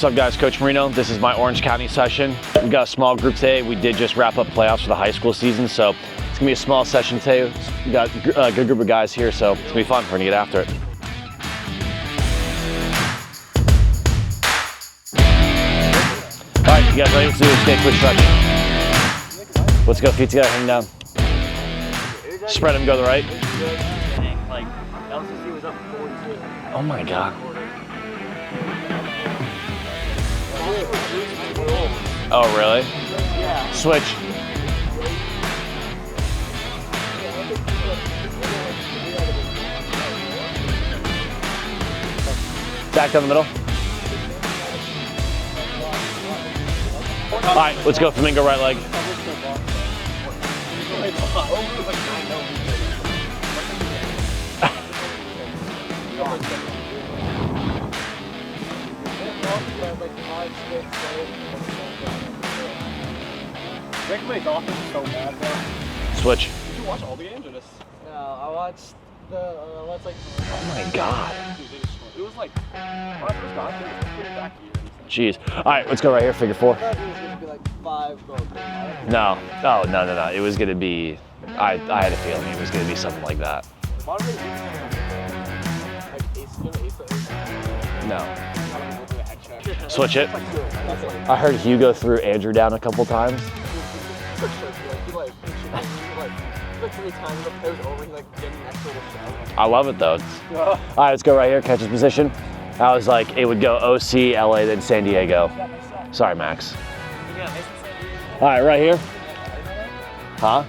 What's up guys, Coach Marino. This is my Orange County session. We've got a small group today. We did just wrap up playoffs for the high school season, so it's gonna be a small session today. We got a good group of guys here, so it's gonna be fun. We're gonna get after it. All right, you guys ready? Let's do this. Take a quick stretch. Let's go, feet together, hang down. Spread them, go to the right. Oh my God. Oh, really? Yeah. Switch. Back down the middle. All right, let's go flamingo right leg. Switch. Did you watch all the games or just? No, I watched like. Oh my God. It was like, when I first got there, it was pretty back here. Jeez. All right, let's go right here, figure four. I thought it was gonna be like 5 goals. No. Oh, no. It was gonna be, I had a feeling it was gonna be something like that. No. Switch it. I heard Hugo threw Andrew down a couple times. I love it though. All right, let's go right here, catcher's position. I was like, it would go OC, LA, then San Diego. Sorry, Max. All right, right here. Huh?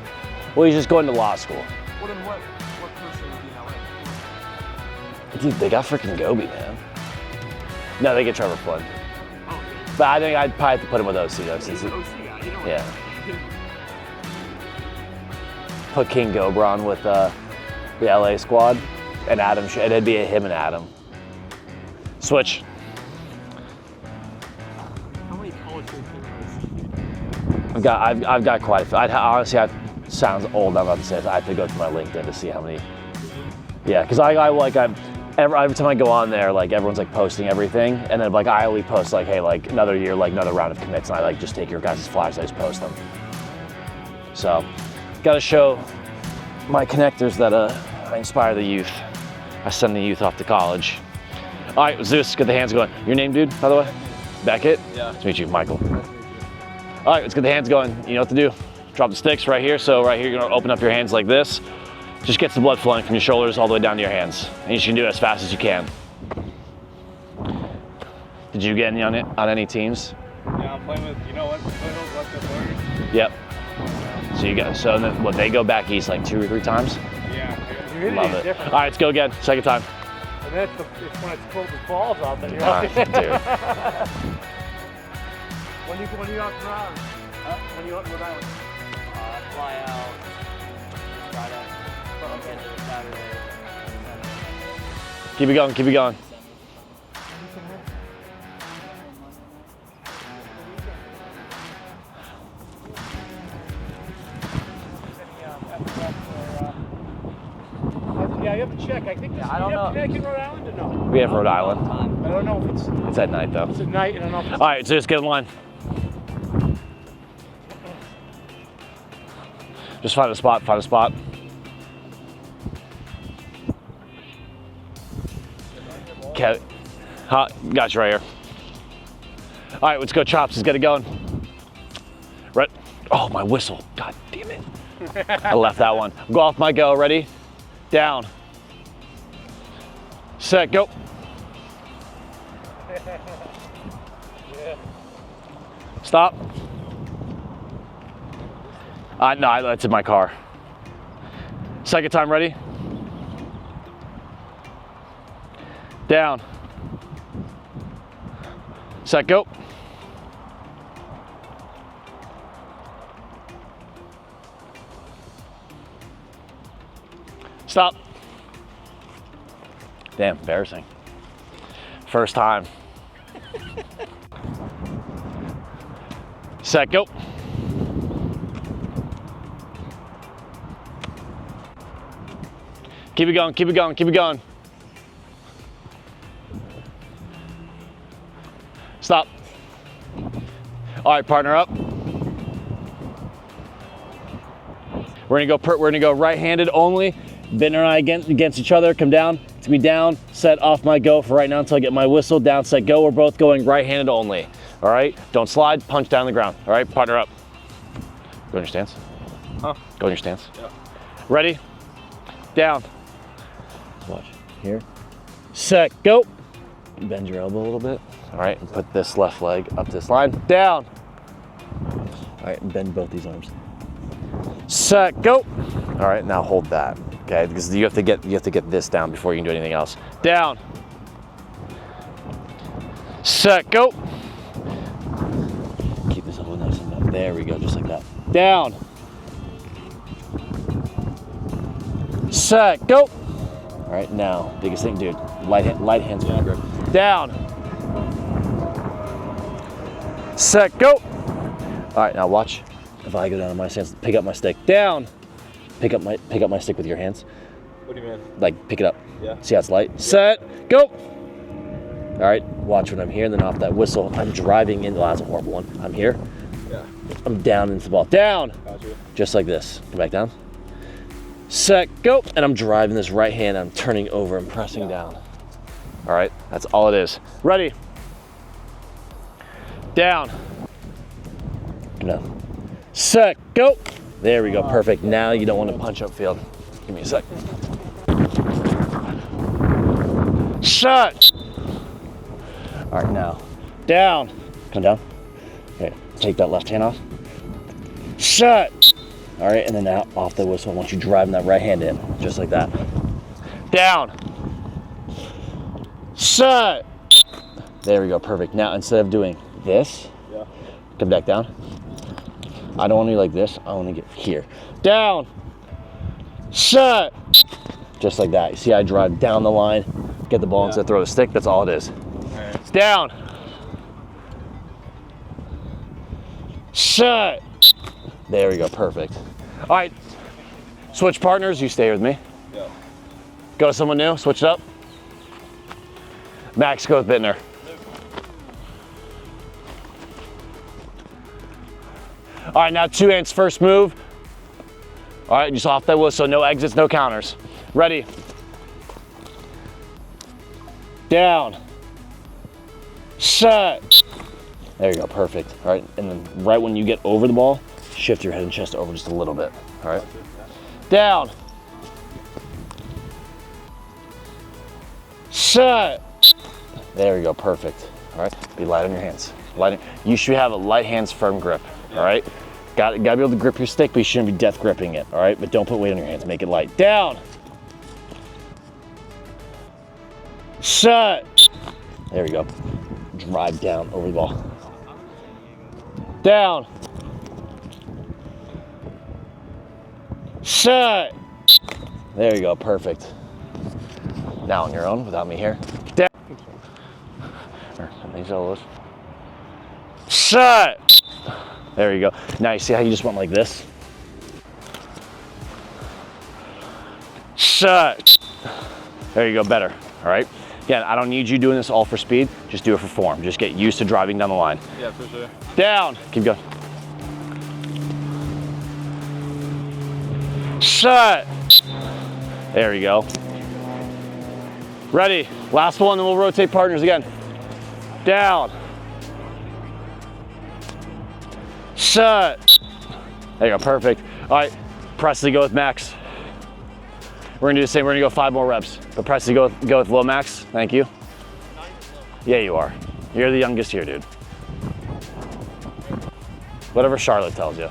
Well, he's just going to law school. What person would be in LA? Dude, they got freaking Gobi, man. No, they get Trevor Flynn. But I think I'd probably have to put him with OC though, since yeah. Put King Gobron with the LA squad, and Adam. It'd be him and Adam. Switch. How many college teams I've got quite a few. Honestly, sounds old. I'm about to say this. I have to go to my LinkedIn to see how many. Yeah, because every time I go on there, like everyone's like posting everything, and then like I only post like, hey, like another year, like another round of commits, and I like just take your guys' flyers, I just post them. So, gotta show my connectors that I inspire the youth. I send the youth off to college. All right, Zeus, get the hands going. Your name, dude, by the way? Beckett? Yeah. Nice to meet you, Michael. All right, let's get the hands going. You know what to do. Drop the sticks right here. So right here, you're gonna open up your hands like this. Just gets the blood flowing from your shoulders all the way down to your hands. And you should do it as fast as you can. Did you get any on any teams? Yeah, I'm playing with, you know what? Yep. So you got, so then what, they go back east like 2 or 3 times? Yeah. Love it. All right, let's go again. Second time. And that's it's when it's cold as balls out there. Dude. When you out to Rhode Island? When you out to Rhode Island? Fly out Friday. Saturday. Keep it going, keep it going. Yeah, you have to check. I think this I don't know. Connecticut, Rhode Island, or no? We have Rhode Island. I don't know if It's at night though. it's at night. I don't know if it's All right, so just get in line. Just find a spot, find a spot. Okay, got you right here. All right, let's go chops, let's get it going. Right, oh, my whistle, God damn it. I left that one. Go off my go, ready? Down. Set, go. Stop. No, that's in my car. Second time, ready? Down. Set, go. Stop. Damn, embarrassing. First time. Set, go. Keep it going, keep it going, keep it going. Stop. All right, partner up. We're gonna go right-handed only. Bittner and I against each other. Come down. It's gonna be down, set, off my go for right now until I get my whistle. Down, set, go. We're both going right-handed only. All right. Don't slide. Punch down the ground. All right. Partner up. Go in your stance. Huh? Go in your stance. Yeah. Ready? Down. Watch. Here. Set. Go. Bend your elbow a little bit. All right. And put this left leg up this line. Down. All right. And bend both these arms. Set. Go. All right. Now hold that. Okay. Because you have to get this down before you can do anything else. Down. Set. Go. Keep this elbow nice and down. There we go. Just like that. Down. Set. Go. All right. Now, biggest thing, dude. Light hands on grip. Down. Set. Go. All right. Now watch. If I go down on my stance, pick up my stick. Down. Pick up my stick with your hands. What do you mean? Like pick it up. Yeah. See how it's light? Set. Go. All right. Watch when I'm here, and then off that whistle, I'm driving in. Oh, that's a horrible one. I'm here. Yeah. I'm down into the ball. Down. Gotcha. Just like this. Come back down. Set. Go. And I'm driving this right hand. I'm turning over and pressing down. All right. That's all it is. Ready. Down. Come down. Set. Go. There we go. Perfect. Now you don't want to punch upfield. Give me a sec. Set. All right. Now down. Come down. Okay. Take that left hand off. Set. All right. And then now off the whistle. I want you driving that right hand in, just like that. Down. Set. There we go. Perfect. Now instead of doing this, Yeah. come back down. I don't want to be like this. I want to get here. Down. Set. Just like that. You see, I drive down the line, get the ball instead of throw the stick. That's all it is. Alright. Down. Set. There we go. Perfect. All right. Switch partners. You stay with me. Yeah. Go to someone new. Switch it up. Max, go with Bittner. All right, now 2 hands first move. All right, just off that whistle, no exits, no counters. Ready. Down. Set. There you go, perfect. All right, and then right when you get over the ball, shift your head and chest over just a little bit. All right. Down. Set. There you go, perfect. All right, be light on your hands. You should have a light hands firm grip. All right, gotta be able to grip your stick, but you shouldn't be death gripping it. All right, but don't put weight on your hands. Make it light. Down. Set. There we go. Drive down over the ball. Down. Set. There you go. Perfect. Now on your own, without me here. Down. Set. There you go. Now you see how you just went like this? Set. There you go, better, all right? Again, I don't need you doing this all for speed, just do it for form. Just get used to driving down the line. Yeah, for sure. Down, keep going. Set. There you go. Ready, last one, then we'll rotate partners again. Down. Set. There you go, perfect. All right, Presley, go with Max. We're gonna do the same, we're gonna go 5 more reps. But Presley, go with low max, thank you. Yeah, you are. You're the youngest here, dude. Whatever Charlotte tells you.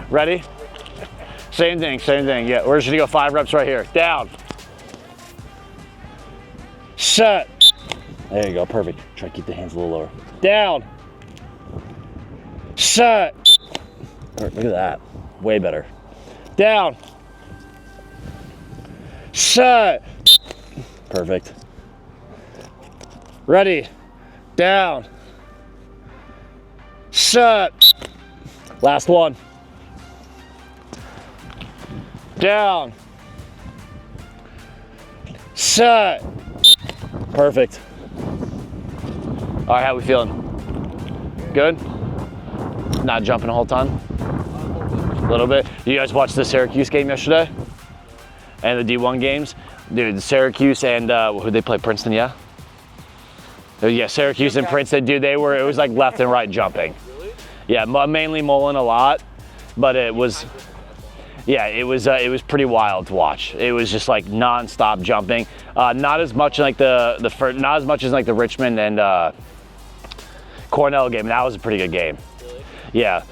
Ready? Same thing, yeah. We're just gonna go 5 reps right here. Down. Set. There you go, perfect. Try to keep the hands a little lower. Down. Set. Look at that, way better. Down. Set. Perfect. Ready. Down. Set. Last one. Down. Set. Perfect. All right, how we feeling? Good? Not jumping a whole ton? A little bit. You guys watched the Syracuse game yesterday? And the D1 games? Dude, Syracuse and who'd they play? Princeton, yeah? Yeah, Syracuse and Princeton, dude, it was like left and right jumping. Yeah, mainly Mullen a lot, but it was pretty wild to watch. It was just like non-stop jumping. Not as much like not as much as like the Richmond and Cornell game. That was a pretty good game. Really? Yeah.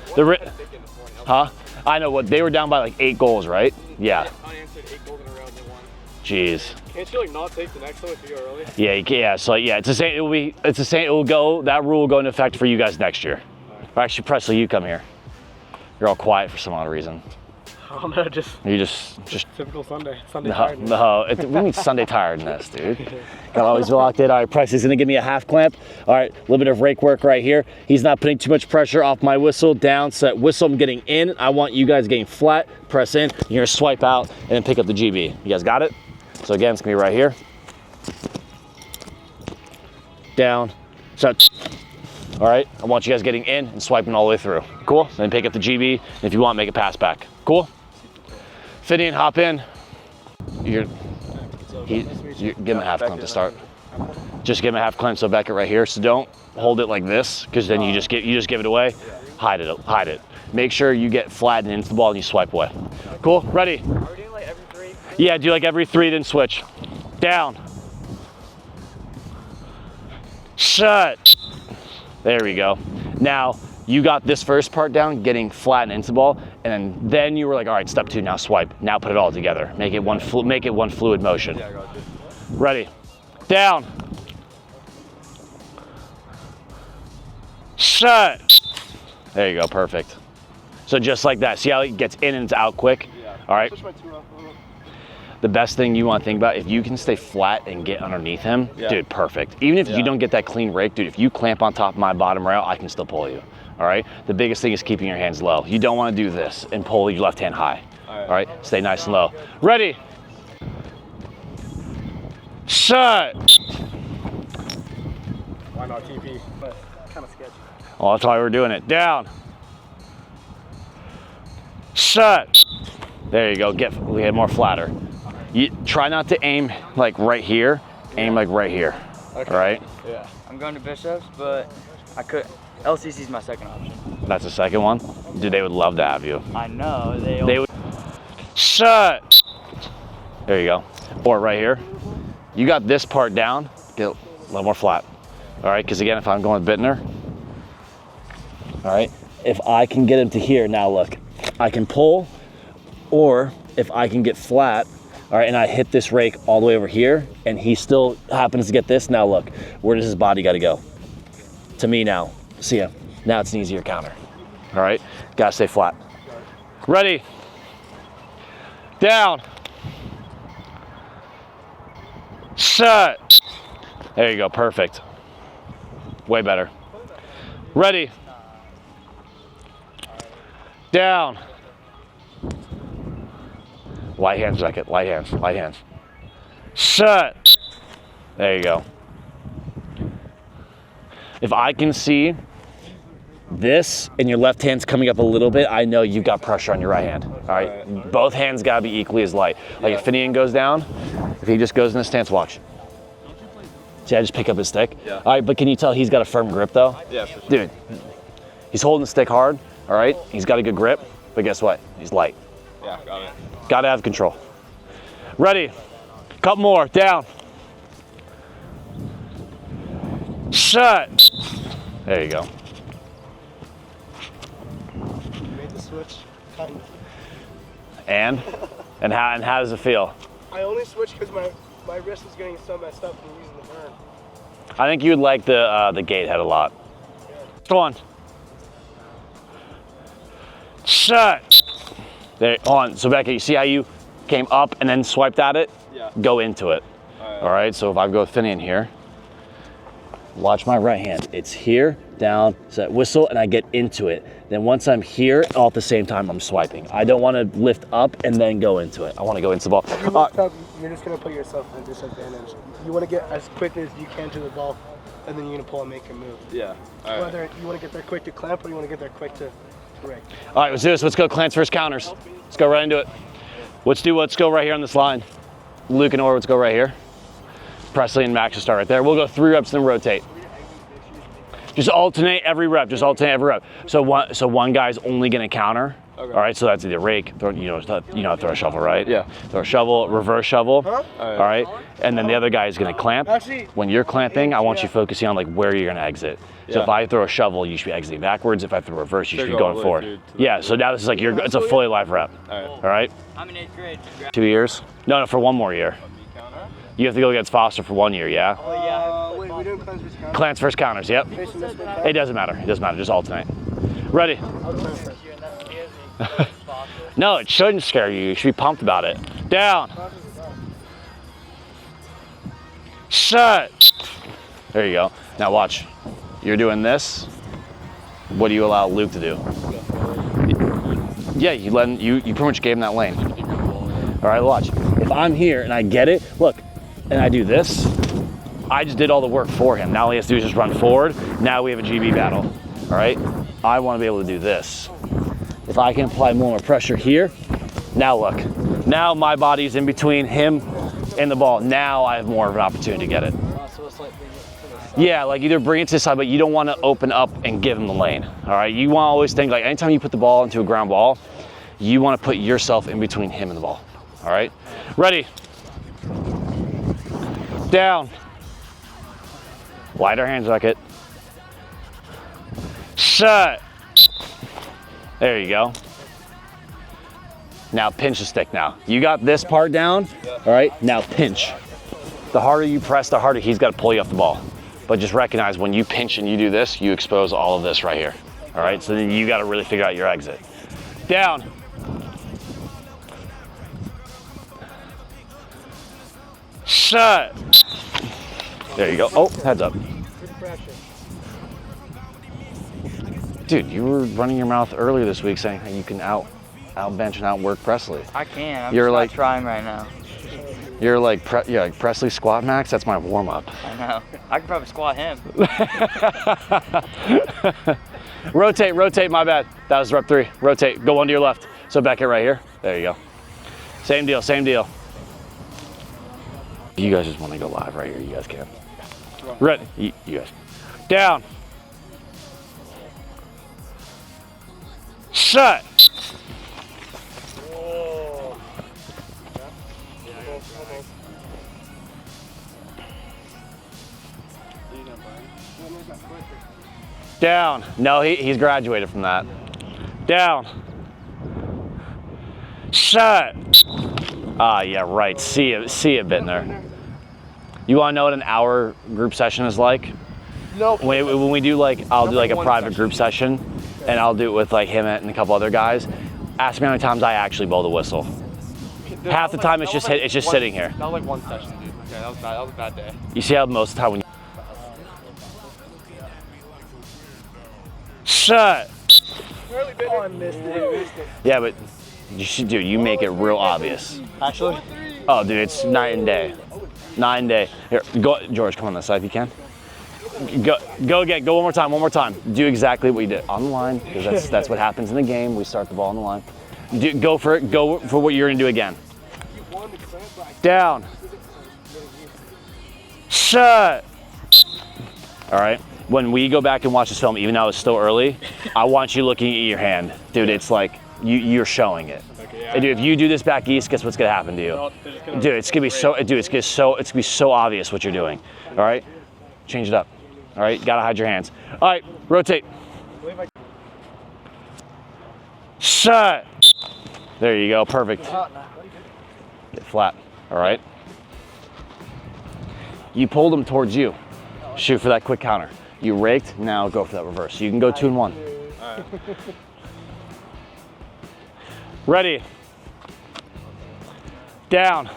Huh? I know what they were down by like 8 goals, right? Yeah. Unanswered 8 goals in a row and they won. Jeez. Can't you like not take the next one if you go early? Yeah, you can, yeah. So yeah, it's the same. It will go. That rule will go into effect for you guys next year. Or actually, Presley, you come here. You're all quiet for some odd reason. I don't know, just You just typical Sunday tiredness. no. We need Sunday tiredness, dude. Gotta always be locked in. All right, Presley's gonna give me a half clamp. All right, a little bit of rake work right here. He's not putting too much pressure off my whistle. Down, set whistle. I'm getting in. I want you guys getting flat. Press in. You're gonna swipe out and then pick up the GB. You guys got it? So again, it's gonna be right here. Down, set. All right, I want you guys getting in and swiping all the way through. Cool? Then pick up the GB, and if you want, make a pass back. Cool? Finian, hop in. Give him a half clamp to start. Just give him a half clamp, so back it right here. So don't hold it like this, because then you just give it away. Hide it. Make sure you get flat and into the ball and you swipe away. Cool? Ready? Are we doing like every 3? Yeah, do like every 3, then switch. Down. Shut. There we go. Now, you got this first part down, getting flat and into the ball, and then you were like, all right, step 2, now swipe. Now put it all together. Make it one fluid motion. Yeah, I got you. Ready. Down. Shut. There you go, perfect. So just like that. See how it gets in and it's out quick? Yeah. All right. Switch my 2 up. The best thing you want to think about, if you can stay flat and get underneath him, dude, perfect. Even if you don't get that clean rake, dude, if you clamp on top of my bottom rail, I can still pull you. All right. The biggest thing is keeping your hands low. You don't want to do this and pull your left hand high. All right. Stay nice and low. Ready. Shut. Why not TP? But kind of sketchy. Oh, that's why we're doing it. Down. Shut. There you go. Get more flatter. You try not to aim like right here. Aim like right here. Okay. All right. Yeah. I'm going to Bishop's, but I could. LCC's my second option. That's the second one. Dude, they would love to have you. I know They would. Shut. There you go. Or right here. You got this part down. Get a little more flat. All right. Because again, if I'm going with Bittner. All right. If I can get him to here, now look, I can pull, or if I can get flat. All right, and I hit this rake all the way over here, and he still happens to get this. Now look, where does his body got to go? To me now. See ya. Now it's an easier counter. All right, gotta stay flat. Ready. Down. Shut. There you go, perfect. Way better. Ready. Down. Light hands, Beckett. Light hands. Light hands. Shut. There you go. If I can see this and your left hand's coming up a little bit, I know you've got pressure on your right hand. All right. Both hands gotta be equally as light. Like if Finian goes down, if he just goes in this stance, watch. See, I just pick up his stick. Yeah. All right, but can you tell he's got a firm grip though? Yeah, for sure. Dude, he's holding the stick hard. All right. He's got a good grip, but guess what? He's light. Yeah, got it. Gotta have control. Ready. Couple more. Down. Shut. There you go. Made the switch. And how does it feel? I only switched because my wrist was getting so messed up from using the burn. I think you would like the gate head a lot. Go on. Shut. There. On. So Becca, you see how you came up and then swiped at it? Yeah. Go into it. All right. So if I go with Finian here, watch my right hand. It's here, down, set whistle, and I get into it. Then once I'm here, all at the same time, I'm swiping. I don't want to lift up and then go into it. I want to go into the ball. If you lift up, you're just going to put yourself at a disadvantage. You want to get as quick as you can to the ball. and then you're gonna pull and make a move. Yeah. All right. Whether you want to get there quick to clamp or you want to get there quick to break. All right, let's do this. Let's go clamps versus counters. Let's go right into it. Let's go right here on this line. Luke and Orr, let's go right here. Presley and Max will start right there. We'll go 3 reps and then rotate. Just alternate every rep. So one guy's only gonna counter. Okay. All right, so that's either rake, throw a shovel, right? Yeah. Throw a shovel, reverse shovel. Huh? All right, and then the other guy is gonna clamp. Actually, When you're clamping, I want you focusing on like where you're gonna exit. So Yeah. if I throw a shovel, you should be exiting backwards. If I throw reverse, you So should be go going all the way forward. through to the- Yeah. So now this is like it's a fully live rep. All right. All right. I'm in 8th grade. 2 years? No, for 1 more year. You have to go against Foster for 1 year. Yeah. wait, we're doing cleanse versus counter? Clamps versus counters. Yep. Facing this way. It doesn't matter. Just alternate. Ready? I'll clamp first. No, it shouldn't scare you. You should be pumped about it. Down. Shut. There you go. Now watch. You're doing this. What do you allow Luke to do? Yeah, you pretty much gave him that lane. All right, watch. If I'm here and I get it, look, and I do this, I just did all the work for him. Now all he has to do is just run forward. Now we have a GB battle. All right? I want to be able to do this. If I can apply more pressure here, now look. Now my body's in between him and the ball. Now I have more of an opportunity to get it. Yeah, like either bring it to the side, but you don't want to open up and give him the lane. All right, you want to always think like anytime you put the ball into a ground ball, you want to put yourself in between him and the ball. All right, ready? Down. Lighter hand jacket. Shut. There you go. Now pinch the stick now. You got this part down, all right? Now pinch. The harder you press, the harder he's got to pull you off the ball. But just recognize when you pinch and you do this, you expose all of this right here. All right, so then you got to really figure out your exit. Down. Shut. There you go. Oh, heads up. Dude, you were running your mouth earlier this week saying how you can out bench and outwork Presley. I can. I'm You're just like- not trying right now. You're like Presley squat max. That's my warm up. I know. I could probably squat him. Rotate. My bad. That was rep 3. Rotate. Go 1 to your left. So back it right here. There you go. Same deal. You guys just want to go live right here. You guys can. Ready? You guys. Down. Shut. Down. No, he's graduated from that. Down. Shut. Ah, yeah, right. See it, Bittner. You want to know what an hour group session is like? No. When we do like, I'll do like a private group session, and I'll do it with like him and a couple other guys. Ask me how many times I actually blow the whistle. Half the time it's just sitting here. That was like one session, dude. Okay, that was bad. That was a bad day. You see how most of the time when you shut. Oh, I missed it. Yeah, but you make it real obvious. Actually? Oh, dude, it's night and day. Night and day. Here, go, George, come on this side if you can. Go again. Go one more time. Do exactly what you did on the line, because that's what happens in the game. We start the ball on the line. Go for it. Go for what you're gonna do again. Down. Shut. All right. When we go back and watch this film, even though it's still early, I want you looking at your hand, dude. It's like you're showing it. Okay, yeah. Dude, if you do this back east, guess what's gonna happen to you? Dude, it's gonna be so. Dude, it's gonna be so obvious what you're doing. All right. Change it up. All right. Gotta hide your hands. All right. Rotate. Shut. There you go. Perfect. Get flat. All right. You pulled them towards you. Shoot for that quick counter. You raked, now go for that reverse. You can go 2 and 1. Alright. Ready. Down.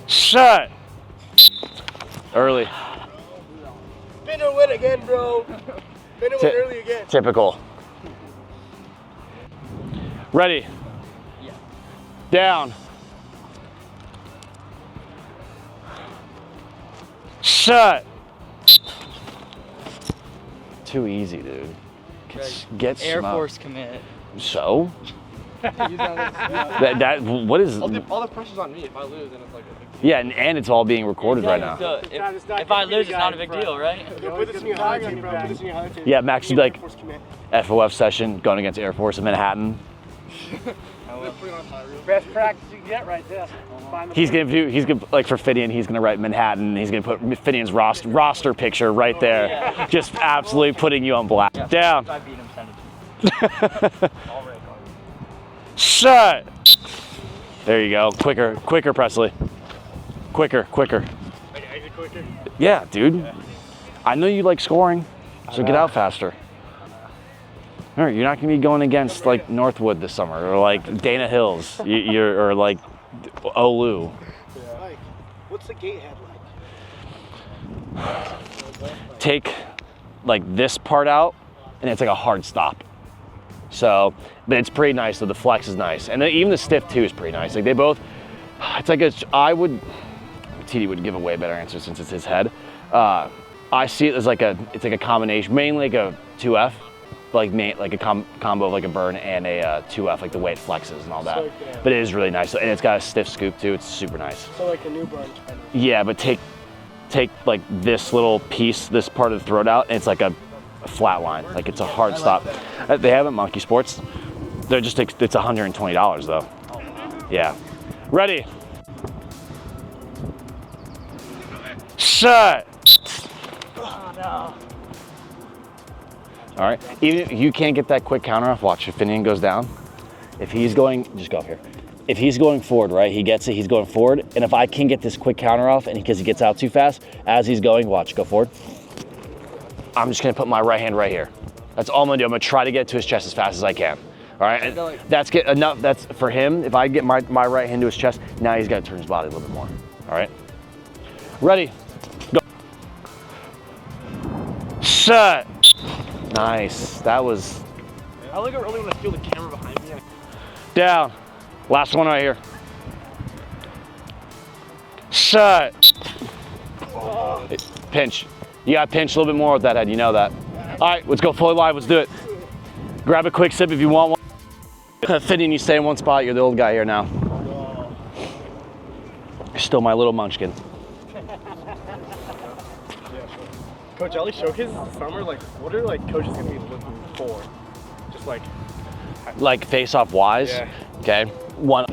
Shut. Early. Spinner win again, bro. Spinner win early again. Typical. Ready. Shut. Too easy, dude. Get Air smoked. Force commit. So? What is? All the pressure's on me. If I lose, then it's like a big deal. Yeah, and it's all being recorded right now. So if I lose, it's not a big deal, right? Put this in your highlight, bro. Put this in your highlight. Yeah, Max would be like FOF session going against Air Force in Manhattan. Best practice you can get right there. He's gonna like for Finian, he's gonna write Manhattan. He's gonna put Finian's roster picture right there, just absolutely putting you on blast. Down. If I beat him, send it to me. Shut. There you go. Quicker, Presley. Quicker. Yeah, dude. I know you like scoring, so get out faster. All right, you're not gonna be going against like Northwood this summer or like Dana Hills, or like Olu. Like, what's the gate head like? Take like this part out, and it's like a hard stop. So, but it's pretty nice. So the flex is nice, and then even the stiff too is pretty nice. Like they both, it's like TD would give a way better answer since it's his head. I see it as it's like a combination, mainly like a 2F, but like a combo of like a burn and a 2F, like the way it flexes and all that. So, But it is really nice, and it's got a stiff scoop too. It's super nice. So like a new burn kind of. Yeah, but take like this little piece, this part of the throat out, and it's like a flat line. Like it's a hard stop. They have it at Monkey Sports. They're just, it's $120 though. Yeah. Ready? Shut. Oh, no. All right. Even if you can't get that quick counter off, watch if Finian goes down. If he's going, just go up here. If he's going forward, right, he gets it, he's going forward. And if I can get this quick counter off and because he gets out too fast, as he's going, watch, go forward. I'm just gonna put my right hand right here. That's all I'm gonna do. I'm gonna try to get to his chest as fast as I can. All right, and that's get enough. That's for him. If I get my right hand to his chest, now he's gotta turn his body a little bit more. All right, ready, go. Shut. Nice, that was. I like how early when I feel the camera behind me. Down. Last one right here. Shut. Pinch. You gotta pinch a little bit more with that head, you know that. All right, let's go fully wide, let's do it. Grab a quick sip if you want one. Finian, you stay in one spot, you're the old guy here now. You're still my little munchkin. Coach Ellie showcases this summer. Like, what are like coaches gonna be looking for? Just like face-off wise? Yeah. Okay, one.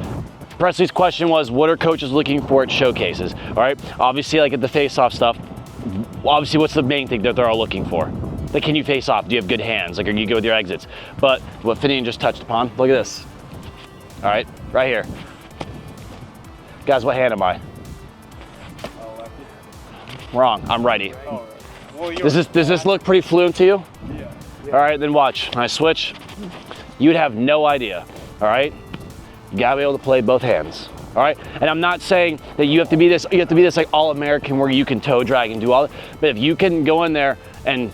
Presley's question was, what are coaches looking for at showcases? All right, obviously like at the face-off stuff, obviously what's the main thing that they're all looking for? Like, can you face off? Do you have good hands? Like, are you good with your exits? But what Finian just touched upon, look at this. All right, right here. Guys, what hand am I? Wrong, I'm righty. Does this look pretty fluent to you? Yeah. All right, then watch. When I switch, you'd have no idea, all right? You gotta be able to play both hands, all right? And I'm not saying that you have to be this like All-American where you can toe drag and do all that, but if you can go in there and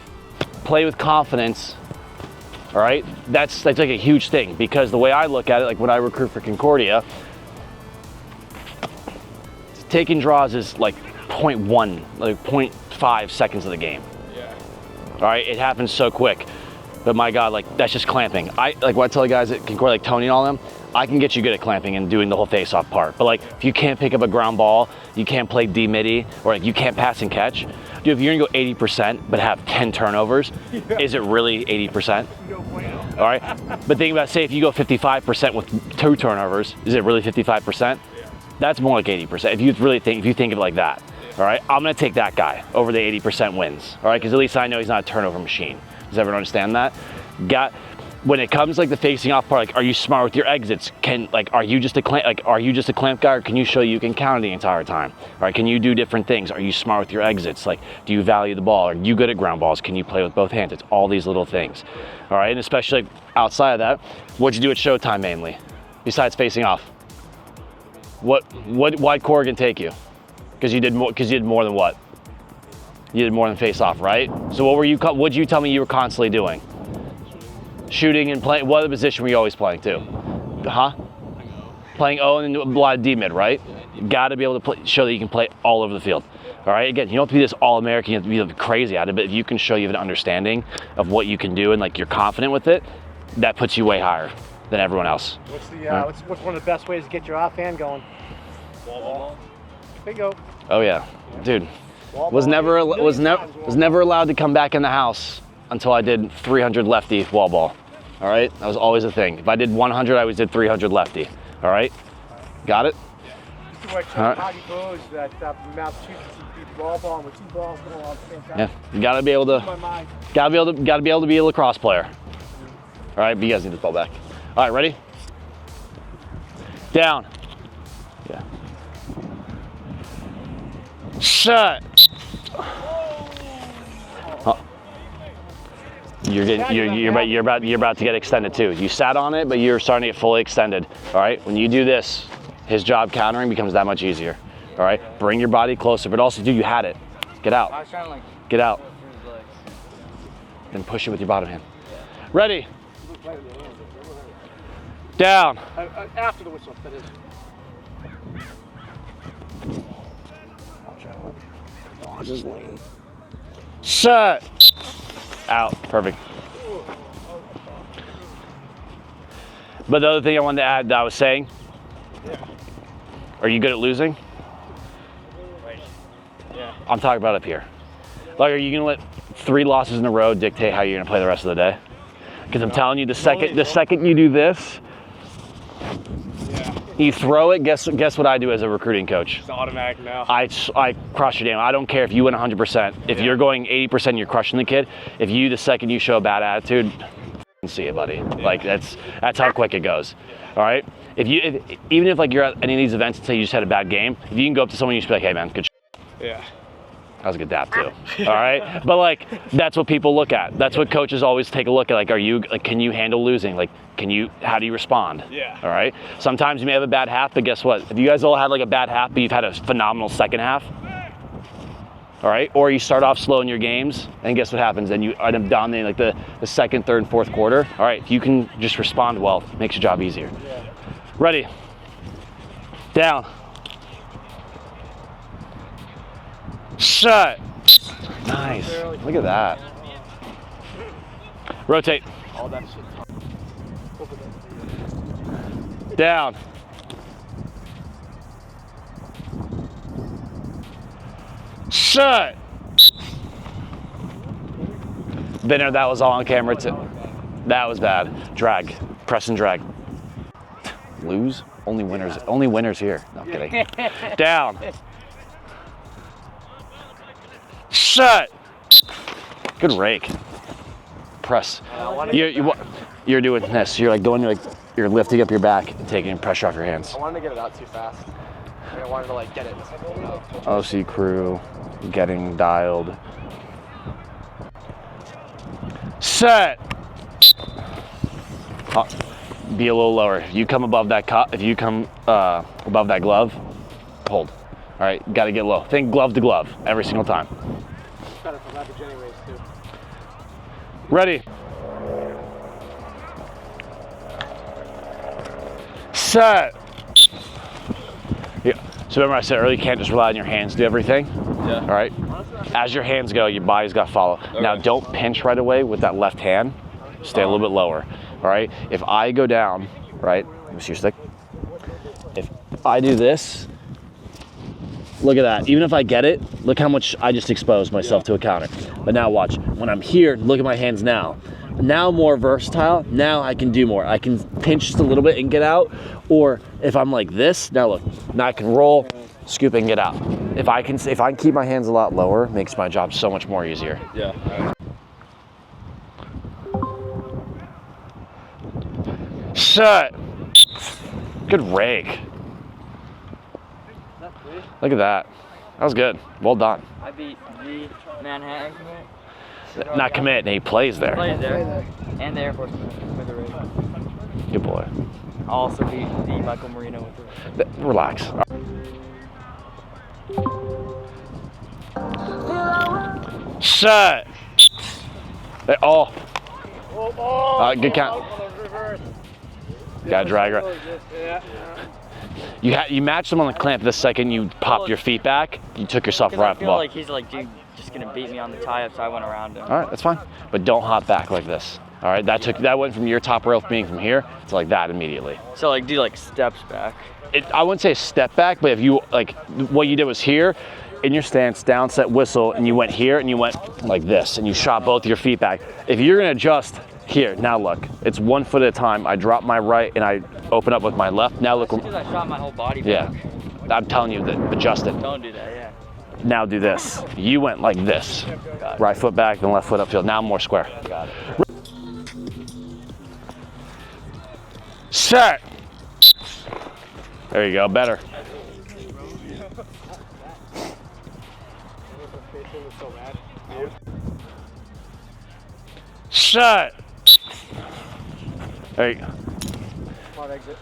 play with confidence, all right? That's like a huge thing, because the way I look at it, like when I recruit for Concordia, taking draws is like 0.1, like 0.5 seconds of the game. yeah. All right, it happens so quick. But my God, like that's just clamping. Like what I tell the guys at Concordia, like Tony and all them, I can get you good at clamping and doing the whole face-off part. But like if you can't pick up a ground ball, you can't play D-midi, or like you can't pass and catch, dude, if you're gonna go 80% but have 10 turnovers, is it really 80%? No bueno. All right, but think about, say if you go 55% with 2 turnovers, is it really 55%? Yeah. That's more like 80%. If you think of it like that, all right, I'm gonna take that guy over the 80% wins, all right, because at least I know he's not a turnover machine. Does everyone understand that? When it comes like the facing off part, like, are you smart with your exits? Are you just a clamp guy, or can you show you can counter the entire time? All right, can you do different things? Are you smart with your exits? Like, do you value the ball? Are you good at ground balls? Can you play with both hands? It's all these little things, all right, and especially like, outside of that, what'd you do at Showtime mainly, besides facing off? Why'd Corrigan take you? Because you did more than what? You did more than face off, right? So what'd you tell me you were constantly doing? Shooting and playing. What other position were you always playing too? Huh? Playing O and then a lot of D mid, right? You got to be able to show that you can play all over the field. All All right, again, you don't have to be this all-American, you have to be crazy at it, but if you can show you have an understanding of what you can do and like you're confident with it, that puts you way higher than everyone else. What's the what's one of the best ways to get your offhand going? Wall ball. Bingo. Oh yeah, dude. Was never allowed to come back in the house until I did 300 lefty wall ball. All right, that was always a thing. If I did 100, I always did 300 lefty. All right, got it? Used to watch hockey pros that Massachusetts beat wall ball with 2 balls going on at the same time. Yeah, you gotta be able to be a lacrosse player. All right, but you guys need to fall back. All right, ready? Down. Yeah. Shut. Oh. You're about to get extended too. You sat on it, but you're starting to get fully extended. All right, when you do this, his job countering becomes that much easier. All right, bring your body closer, but also, dude, you had it. Get out. I was trying to like Get out. through his legs. Then push it with your bottom hand. Ready? Down. After the whistle, that is. Just lean. Shut. Out. Perfect. But the other thing I wanted to add that I was saying, are you good at losing? Yeah. I'm talking about up here. Like, are you gonna let 3 losses in a row dictate how you're gonna play the rest of the day? Because I'm telling you, the second you do this, you throw it. Guess what I do as a recruiting coach? It's automatic now. I crush your game. I don't care if you win 100%. If you're going 80%, you're crushing the kid. If you, the second you show a bad attitude, see it, buddy. Like that's how quick it goes. All right. Even if like you're at any of these events and say you just had a bad game, if you can go up to someone, you just be like, hey man, good. Yeah. That was a good dap too. All right. But like that's what people look at. That's what coaches always take a look at. Like, can you handle losing? Like, how do you respond? Yeah. All right. Sometimes you may have a bad half, but guess what? If you guys all had like a bad half, but you've had a phenomenal second half, all right? Or you start off slow in your games, and guess what happens? Then you end up dominating like the second, third, and fourth quarter. All right, if you can just respond well, it makes your job easier. Yeah. Ready? Down. Shut. Nice. Look at that. Rotate. All that shit. Down. Shut. Binner, that was all on camera too. That was bad. Drag. Press and drag. Lose? Only winners here. No, I'm kidding. Down. Shut. Good rake. Press. You're doing this. You're like going, you're lifting up your back and taking pressure off your hands. I wanted to get it out too fast. I wanted to like get it. OC crew getting dialed. Set. Be a little lower. If you come above that above that glove, hold. All right, got to get low. Think glove to glove every single time. Better for leverage anyways too. Ready. Set. Yeah. So remember I said earlier, you can't just rely on your hands to do everything. Yeah. All right. As your hands go, your body's got to follow. Okay. Now don't pinch right away with that left hand. Stay a little bit lower. All right. If I go down, right? Let me see your stick. If I do this, look at that. Even if I get it, look how much I just exposed myself to a counter. But now watch. When I'm here, look at my hands now. Now more versatile. Now I can do more. I can pinch just a little bit and get out. Or if I'm like this, now look. Now I can roll, scoop, and get out. If I can keep my hands a lot lower, it makes my job so much more easier. Yeah. Shut. Good rake. Look at that. That was good. Well done. I beat the Manhattan commit. Not commit, and he plays there. Plays there. And the Air Force with the race. Good boy. I also beat the Michael Marino with the race. Relax. Shut. Oh. Good count. Got to drag her. You matched him on the clamp the second you popped your feet back. You took yourself right I off the feel ball. like he's like, dude, just gonna beat me on the tie-up, so I went around him. All right, that's fine. But don't hop back like this. All right, that went from your top rail being from here to like that immediately. So like do like steps back. I wouldn't say a step back, but if you like, what you did was here, in your stance, down, set, whistle, and you went here and you went like this, and you shot both your feet back. If you're gonna adjust here, now look, it's 1 foot at a time. I drop my right and I open up with my left. Now look. Because I shot my whole body back. Yeah, I'm telling you that, adjust it. Don't do that, yeah. Now do this. You went like this. Right foot back, then left foot upfield. Now more square. Got it. Set. There you go, better. Set. There you go. Smart exit.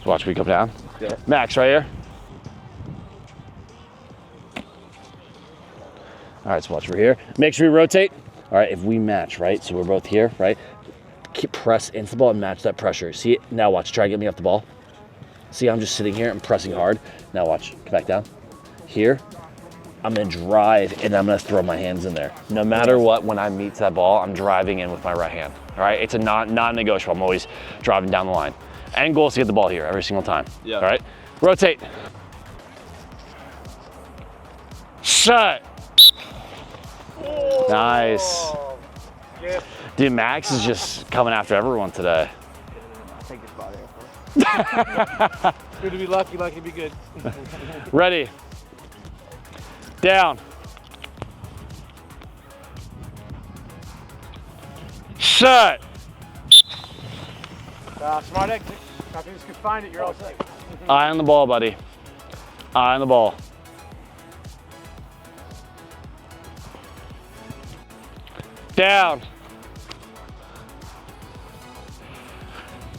Watch me come down. Yeah. Max, right here. All right, so watch, we're here. Make sure we rotate. All right, if we match, right? So we're both here, right? Keep press into the ball and match that pressure. See it? Now watch, try to get me off the ball. See, I'm just sitting here and pressing hard. Now watch, come back down. Here, I'm gonna drive and I'm gonna throw my hands in there. No matter what, when I meet that ball, I'm driving in with my right hand. All right, it's a non-negotiable. I'm always driving down the line. End goal is to get the ball here every single time. Yeah. All right, rotate. Set. Nice. Yeah. Dude, Max is just coming after everyone today. Take your spot there. Good to be lucky to be good. Ready. Down. Set. Smart exit. If you just can find it, you're all set. Eye on the ball, buddy. Eye on the ball. Down.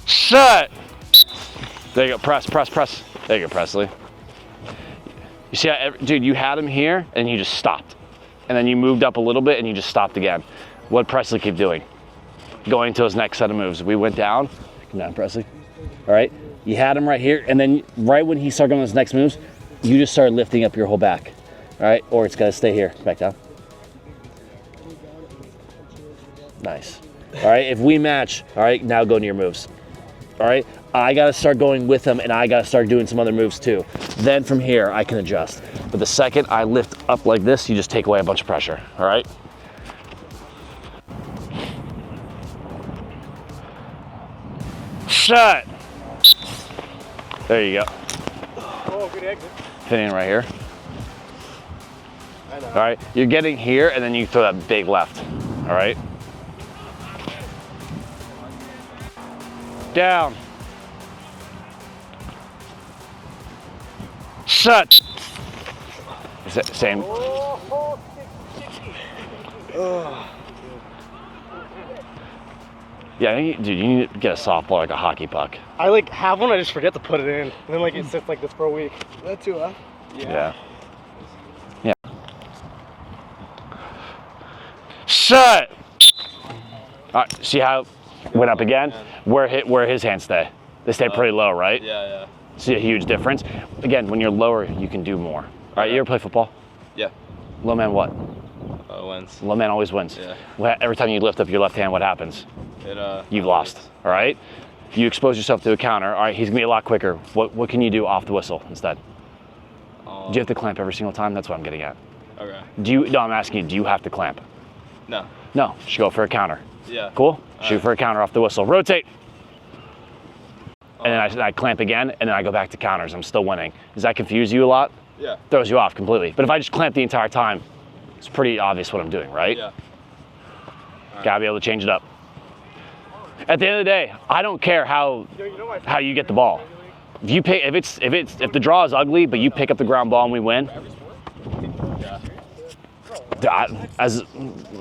Set. There you go. Press, press, press. There you go, Presley. You see how, dude, you had him here and you just stopped. And then you moved up a little bit and you just stopped again. What Presley keep doing? Going to his next set of moves. We went down. Come down, Presley. All right. You had him right here. And then right when he started going to his next moves, you just started lifting up your whole back. All right. Or it's got to stay here. Back down. Nice. All right. If we match, all right, now go into your moves. All right. I got to start going with him and I got to start doing some other moves too. Then from here, I can adjust. But the second I lift up like this, you just take away a bunch of pressure. All right. Set. There you go. Oh, good exit. Fitting right here. I know. All right. You're getting here and then you throw that big left. All right. Down. Set. Same. Oh, Yeah, I think dude, you need to get a softball like a hockey puck. I like have one, I just forget to put it in. And then like it sits like this for a week. that too, huh? Yeah. Yeah. Set. All right, see how it went up again? Where his hands stay? They stay pretty low, right? Yeah. See a huge difference? Again, when you're lower, you can do more. All right, you ever play football? Yeah. Low man what? Wins. Low man always wins. Yeah. Every time you lift up your left hand, what happens? It, You've lost, all right? You expose yourself to a counter, all right, he's gonna be a lot quicker. What can you do off the whistle instead? Do you have to clamp every single time? That's what I'm getting at. Okay. No, I'm asking you, do you have to clamp? No. No, just go for a counter. Yeah. Cool? Shoot for a counter off the whistle. Rotate. And then I clamp again, and then I go back to counters. I'm still winning. Does that confuse you a lot? Yeah. Throws you off completely. But if I just clamp the entire time, it's pretty obvious what I'm doing, right? Yeah. Gotta be able to change it up. At the end of the day, I don't care how you get the ball. If you pick, if the draw is ugly, but you pick up the ground ball and we win.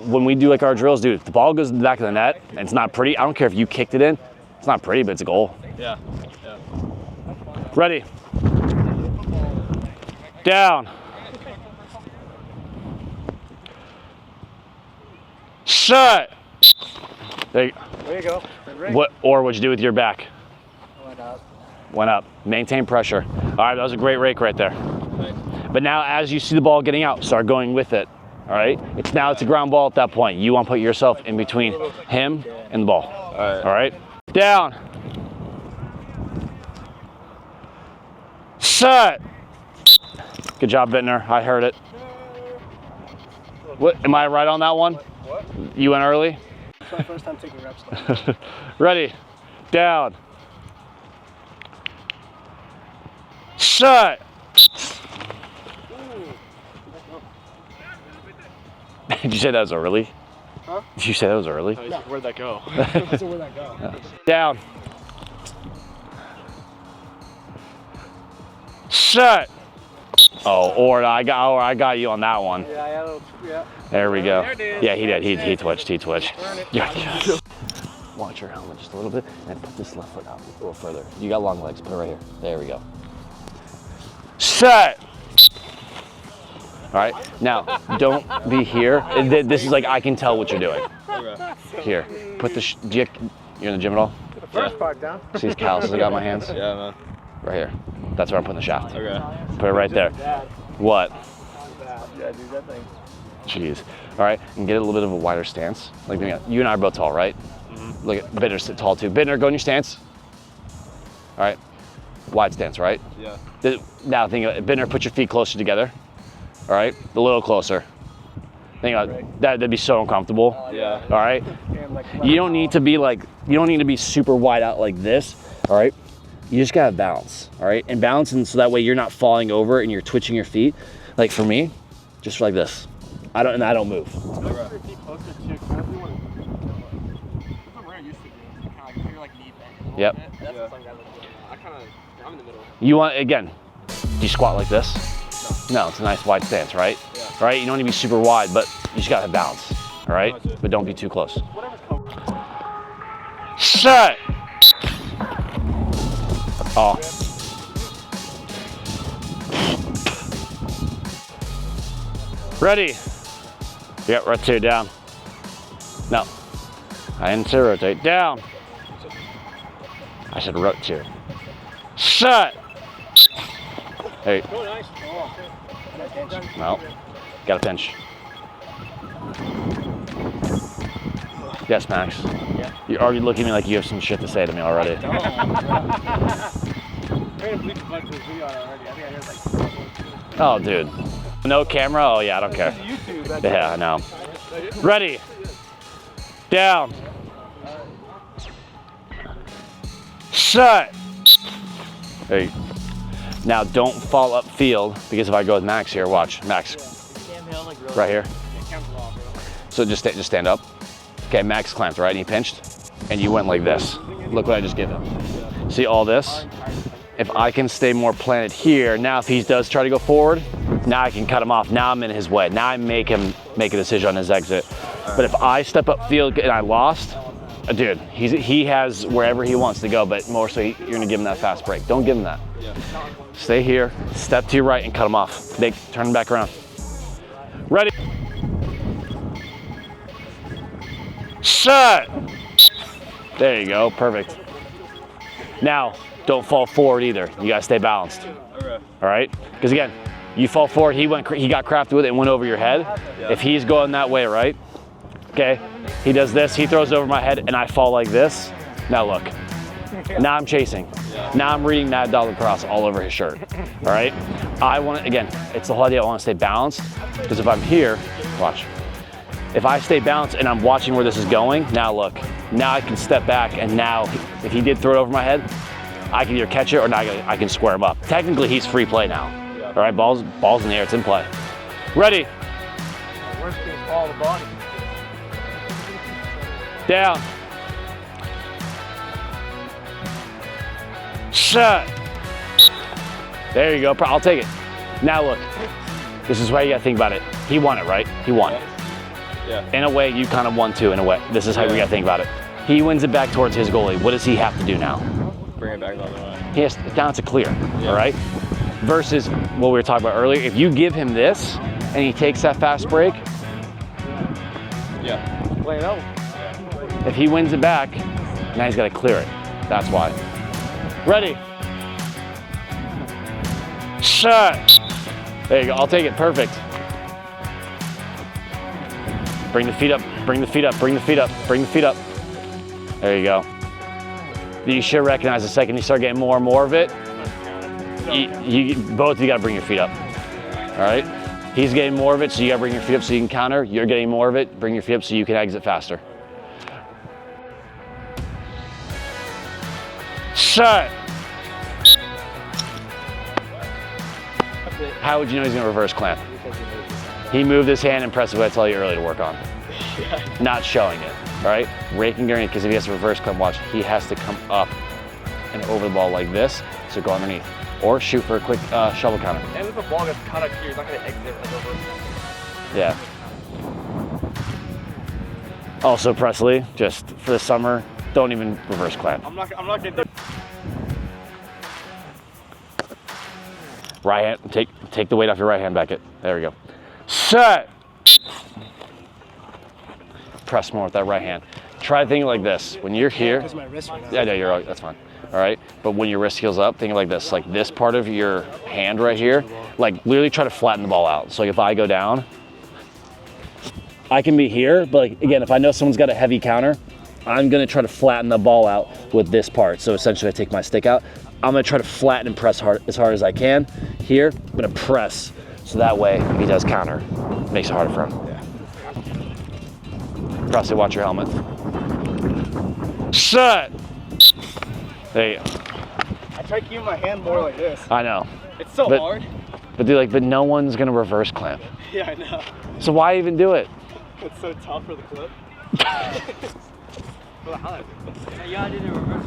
When we do like our drills, dude, if the ball goes in the back of the net and it's not pretty, I don't care if you kicked it in. It's not pretty, but it's a goal. Yeah. Ready. Down. Set. There you go. There you go. What'd you do with your back? I went out. Went up. Maintain pressure. All right, that was a great rake right there. But now as you see the ball getting out, start going with it. All right? It's a ground ball at that point. You want to put yourself in between him and the ball. All right? Down. Set. Good job, Bittner. I heard it. What? Am I right on that one? What? You went early? It's my first time taking reps. Ready. Down. Set. Did you say that was early? Huh? Did you say that was early? No. Where'd that go? So where'd that go? Down. Set. Oh, or I got you on that one. Yeah, I had a, yeah. There we go. There it is. Yeah, he did. He twitched. He twitched. Burn it. Yeah. Watch your helmet just a little bit and put this left foot out a little further. You got long legs. Put it right here. There we go. Set. All right. Now, don't be here. This is like I can tell what you're doing. Here. Put the. You're in the gym at all? The first part down. See these calluses I got on my hands? Yeah, man. Right here. That's where I'm putting the shaft. Okay. Put it right there. What? Yeah, dude, that thing. Jeez. All right, and get a little bit of a wider stance. Like you and I are both tall, right? Mm-hmm. Look at Bittner's tall too. Bittner, go in your stance. All right. Wide stance, right? Yeah. Now think about it. Bittner, put your feet closer together. All right, a little closer. Think about it. That'd be so uncomfortable. Yeah. All right. You don't need to be super wide out like this. All right. You just gotta balance, all right? And balancing so that way you're not falling over and you're twitching your feet. Like for me, just like this. I don't move. Yep. I'm in the middle. You want, again, do you squat like this? No, it's a nice wide stance, right? Yeah. All right, you don't need to be super wide, but you just gotta have balance, all right? But don't be too close. Set. Oh. Ready? Yep, rotate down. No. I didn't say rotate. Down. I said rotate. Set. Hey. No. Got a pinch. Yes, Max. Yeah. You're already looking at me like you have some shit to say to me already. Oh, dude. No camera? Oh, yeah, I don't care. Yeah, I know. Ready. Down. Set. Hey. Now, don't fall upfield, because if I go with Max here, watch. Max. Right here. So just stand up. Okay, Max clamped, right? And he pinched. And you went like this. Look what I just gave him. See all this? If I can stay more planted here, now if he does try to go forward, now I can cut him off. Now I'm in his way. Now I make him make a decision on his exit. But if I step upfield and I lost, dude, he has wherever he wants to go, but more so you're gonna give him that fast break. Don't give him that. Stay here, step to your right and cut him off. Turn him back around. Ready. Set. There you go, perfect. Now, don't fall forward either. You gotta stay balanced. Okay. All right? Because again, you fall forward, he got crafted with it and went over your head. Yeah. If he's going that way, right? Okay, he does this, he throws over my head and I fall like this. Now look, now I'm chasing. Now I'm reading Mad Dog Lacrosse all over his shirt, all right? I want to, again, it's the whole idea, I want to stay balanced, because if I'm here, watch. If I stay balanced and I'm watching where this is going, now look, now I can step back and now, if he did throw it over my head, I can either catch it or now I can square him up. Technically, he's free play now, all right? Ball's in the air, it's in play. Ready? Worst thing is all the body. Down. Set. There you go. I'll take it. Now look, this is why you gotta think about it. He won it, right? He won. Yeah. In a way, you kind of won too, in a way. This is how we gotta think about it. He wins it back towards his goalie. What does he have to do now? Bring it back the other way. He has down to clear, all right? Versus what we were talking about earlier. If you give him this and he takes that fast break, Yeah. Play it out. if he wins it back, now he's gotta clear it. That's why. Ready? Shut. There you go, I'll take it, perfect. Bring the feet up, bring the feet up, bring the feet up, bring the feet up. There you go. You should recognize the second you start getting more and more of it, both of you gotta bring your feet up, all right? He's getting more of it, so you gotta bring your feet up so you can counter. You're getting more of it, bring your feet up so you can exit faster. Shut. How would you know he's gonna reverse clamp? He moved his hand and pressed what I told you earlier to work on. Not showing it, all right? Raking underneath, because if he has to reverse clamp, watch, he has to come up and over the ball like this, so go underneath. Or shoot for a quick shovel counter. And if the ball gets caught up here, he's not gonna exit like over. Yeah. Also, Presley, just for the summer, don't even reverse clamp. I'm not gonna do. Right hand, take the weight off your right hand, Beckett. There we go. Set. Press more with that right hand. Try thinking like this. When you're here, yeah, no, you're right, that's fine. All right, but when your wrist heals up, think like this part of your hand right here, like literally try to flatten the ball out. So like if I go down, I can be here, but like, again, if I know someone's got a heavy counter, I'm gonna try to flatten the ball out with this part. So essentially I take my stick out, I'm gonna try to flatten and press as hard as I can. Here, I'm gonna press, so that way, if he does counter, it makes it harder for him. Yeah. Presley, watch your helmet. Set! There you go. I try keeping my hand more like this. I know. It's so hard. But dude, but no one's gonna reverse clamp. Yeah, I know. So why even do it? It's so tough for the clip. Yeah, I did it reverse.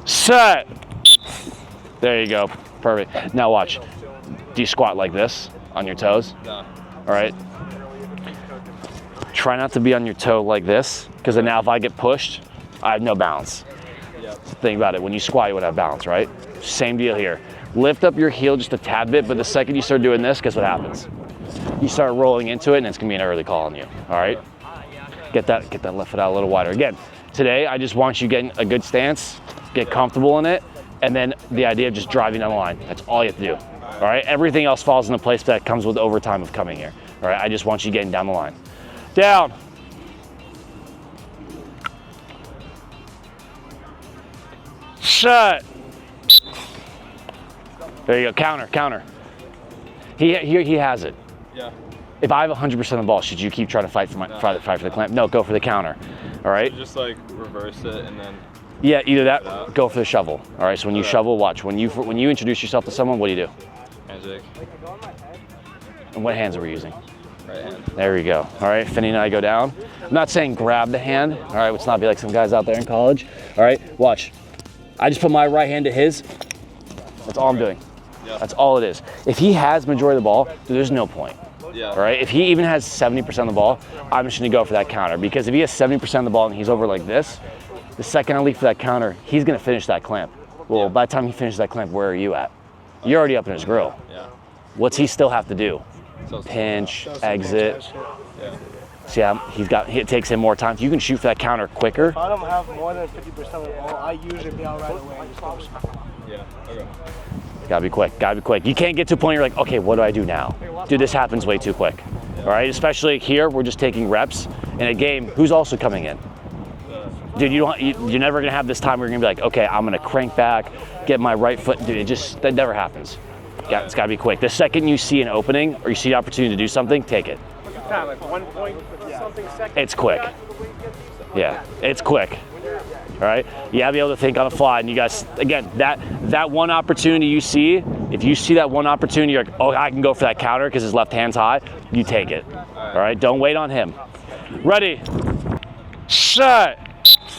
Set. There you go. Perfect. Now watch. Do you squat like this on your toes? No. All right. Try not to be on your toe like this, because then now if I get pushed, I have no balance. Yep. Think about it. When you squat, you would have balance, right? Same deal here. Lift up your heel just a tad bit, but the second you start doing this, guess what happens? You start rolling into it, and it's gonna be an early call on you. All right. Get that left foot out a little wider. Again, today I just want you getting a good stance, get comfortable in it, and then the idea of just driving down the line. That's all you have to do. All right. Everything else falls into place that comes with overtime of coming here. All right. I just want you getting down the line. Down. Shut. There you go. Counter, counter. He has it. Yeah. If I have 100% of the ball, should you keep trying to fight for the clamp? No, go for the counter. All right. So just like reverse it and then. Yeah, either that, go for the shovel. All right. So when you shovel, watch. When you introduce yourself to someone, what do you do? Handshake. And what hands are we using? Right hand. There we go. All right, Finney and I go down. I'm not saying grab the hand. All right, let's not be like some guys out there in college. All right, watch. I just put my right hand to his. That's all I'm doing. Yeah. That's all it is. If he has majority of the ball, there's no point. Yeah. All right, if he even has 70% of the ball, I'm just gonna go for that counter, because if he has 70% of the ball and he's over like this, the second I leap for that counter, he's gonna finish that clamp. Well, by the time he finishes that clamp, where are you at? You're already up in his grill. Yeah. What's he still have to do? So Pinch, exit. yeah. See how it takes him more time. If you can shoot for that counter quicker. If I don't have more than 50% of the ball, I usually be out right away and just go shoot. Yeah. Okay. Gotta be quick, gotta be quick. You can't get to a point where you're like, okay, what do I do now? Dude, this happens way too quick. All right, especially here, we're just taking reps. In a game, who's also coming in? Dude, you're never gonna have this time where you're gonna be like, okay, I'm gonna crank back, get my right foot. Dude, that never happens. It's gotta be quick. The second you see an opening or you see an opportunity to do something, take it. Like 1 point something seconds. It's quick. Yeah, it's quick. All right, you gotta be able to think on the fly. And you guys, again, that one opportunity you see, if you see that one opportunity, you're like, oh, I can go for that counter because his left hand's high, you take it. All right, don't wait on him. Ready, shut.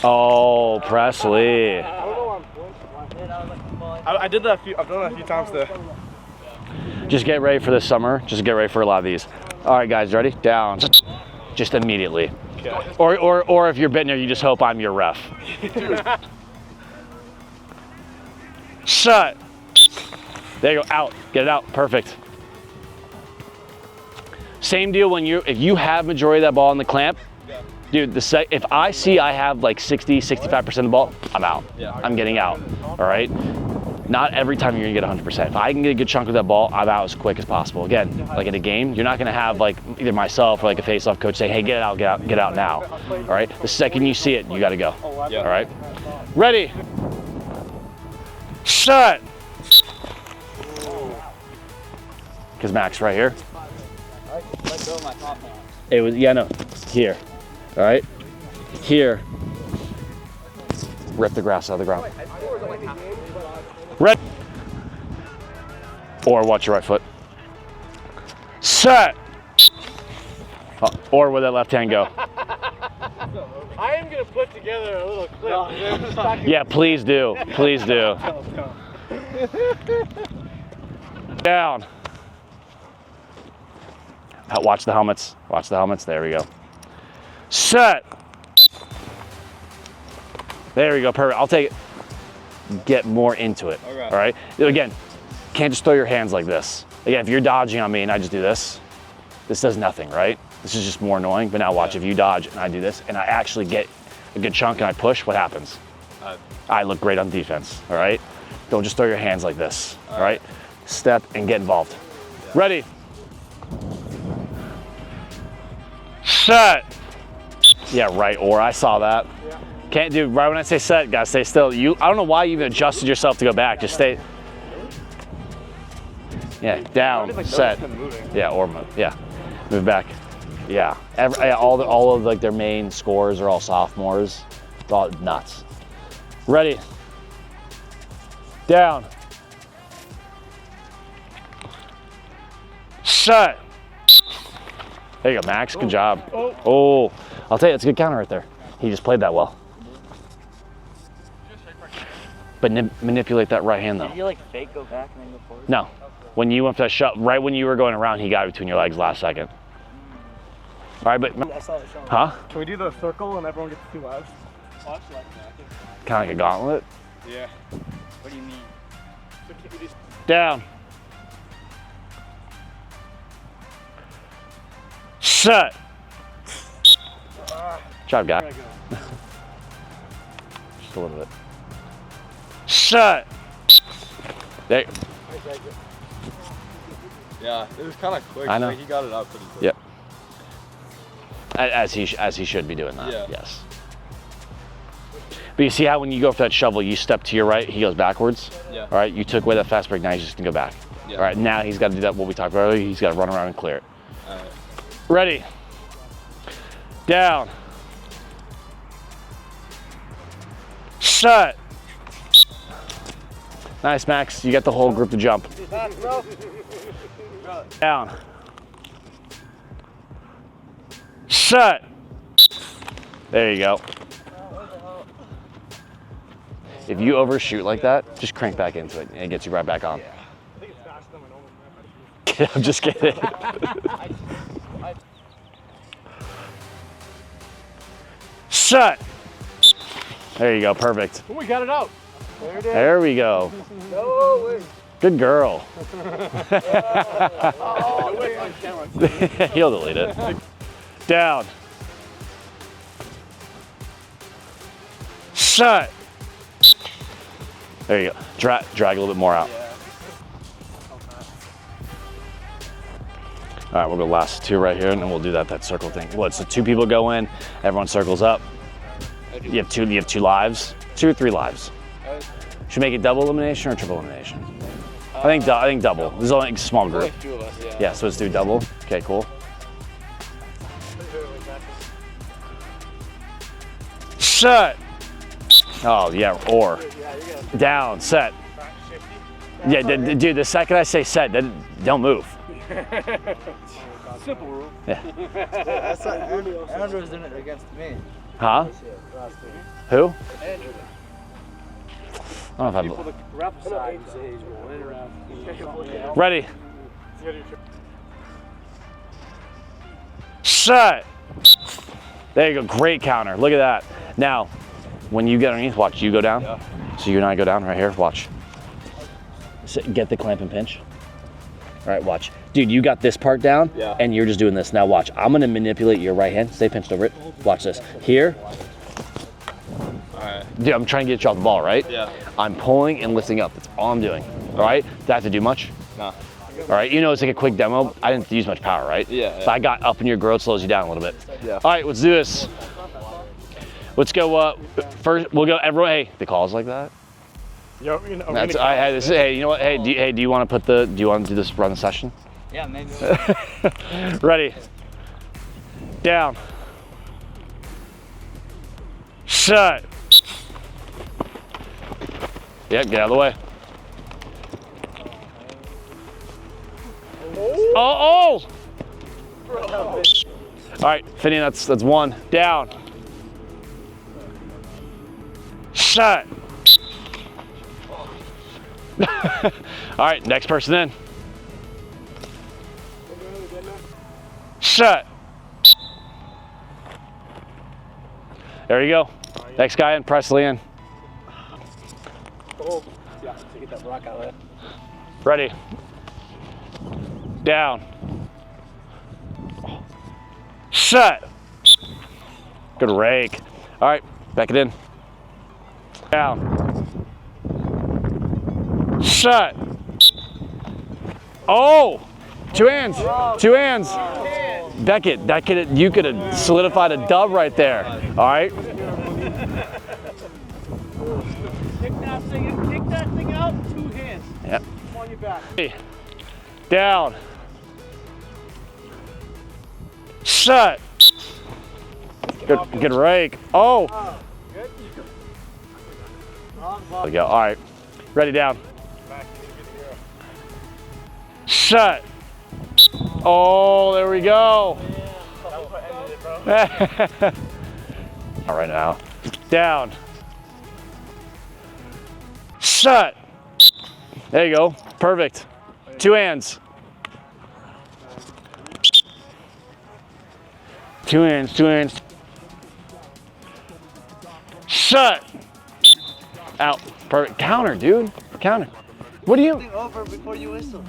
Oh, Presley. I did that I've done that a few times though. Just get ready for this summer. Just get ready for a lot of these. All right, guys, ready? Down. Just immediately. Okay. Or if you're Bittner, you just hope I'm your ref. Shut. There you go. Out. Get it out. Perfect. Same deal if you have majority of that ball in the clamp, Dude, if I see I have like 60, 65% of the ball, I'm out. Yeah. I'm getting out, all right? Not every time you're gonna get 100%. If I can get a good chunk of that ball, I'm out as quick as possible. Again, like in a game, you're not gonna have like either myself or like a face-off coach say, hey, get out now, all right? The second you see it, you gotta go, Yeah. all right? Ready, set. Because Max right here. Let go of my top hand. It was, yeah, no, here, all right? Here. Rip the grass out of the ground. Red. Or watch your right foot. Set. Or where that left hand go. I am gonna put together a little clip. Yeah, please do. Please do. Down. Watch the helmets. Watch the helmets. There we go. Set. There we go. Perfect. I'll take it. Get more into it. Okay. All right. Again, can't just throw your hands like this. Again, if you're dodging on me and I just do this, this does nothing, right? This is just more annoying. But now watch, if you dodge and I do this and I actually get a good chunk and I push, what happens? I look great on defense. All right. Don't just throw your hands like this. All right. Step and get involved. Ready. Set. Yeah, right. Or I saw that. Can't do right when I say set, guys. Stay still. I don't know why you even adjusted yourself to go back. Just stay. Yeah, down, set. Yeah, or move. Yeah, move back. Yeah, all of like their main scores are all sophomores. It's all nuts. Ready. Down. Set. There you go, Max. Good job. Oh, I'll tell you, it's a good counter right there. He just played that well. But manipulate that right hand though. Did you like fake go back and then go forward? No. When you went for that shot, right when you were going around, he got it between your legs last second. All right, but I saw it showing. huh? Can we do the circle and everyone gets 2 lives? Kind of like a gauntlet. Yeah. What do you mean? Down. Set. Job, guy. Just a little bit. Set. There. Yeah, it was kind of quick. I know. Like, he got it out pretty quick. Yep. As he should be doing that. Yeah. Yes. But you see how when you go for that shovel, you step to your right, he goes backwards. Yeah. All right. You took away that fast break. Now he's just gonna go back. Yeah. All right. Now he's got to do that. What we talked about earlier. He's got to run around and clear it. All right. Ready. Down. Set. Nice, Max. You got the whole group to jump. Down. Set. There you go. If you overshoot like that, just crank back into it and it gets you right back on. I think it's faster than my normal. I'm just kidding. Set. There you go. Perfect. Oh, we got it out. There we go. Good girl. He'll delete it. Down. Set. There you go. Drag a little bit more out. All right, we'll go last 2 right here, and then we'll do that circle thing. What? So 2 people go in, everyone circles up. You have 2 lives, 2 or 3 lives. Should we make it double elimination or triple elimination? I think double. There's only a small group. Only 2 of us, yeah. Yeah, so let's do double. Okay, cool. Set. Oh yeah, or down, set. Yeah, dude. The second I say set, then don't move. Simple rule. Yeah. That's not Andrew's doing it against me. Huh? Who? Andrew. I don't know if The rep side says we'll interact. Ready. Set. There you go. Great counter. Look at that. Now, when you get underneath, watch. You go down. Yeah. So you and I go down right here. Watch. Get the clamp and pinch. All right, watch. Dude, you got this part down, Yeah. and you're just doing this. Now watch. I'm gonna manipulate your right hand. Stay pinched over it. Watch this. Here. All right. Dude, I'm trying to get you off the ball, right? Yeah. I'm pulling and lifting up. That's all I'm doing. All right? Did I have to do much? Nah. All right, you know it's like a quick demo. I didn't use much power, right? Yeah. But I got up in your growth, slows you down a little bit. Yeah. All right, let's do this. Let's go. First, we'll go. Everyone, hey, the calls like that. Yo, That's. Hey, you know what? Hey, do you want to put the? Do you want to do this? Run the session. Yeah, maybe. Ready. Down. Shut. Yep, get out of the way. Oh! All right, Finney, that's one. Down. Shut. All right, next person in. Shut. There you go. Next guy in, Presley in. Oh, yeah, to get that rock out of there. Ready. Down. Shut. Good rake. All right, back it in. Down. Shut. Oh! Two hands. Two hands. Beckett, you could have solidified a dub right there. All right. Kick that thing out, 2 hands. Yep. Come on your back. Down. Shut. Good rake. Oh. Good. There we go. All right. Ready, down. Shut. Oh, there we go. All right now. Down. Shut. There you go. Perfect. Two hands. Two hands, two hands. Shut. Out. Perfect. Counter, dude. Counter. What do you? Over before you whistle.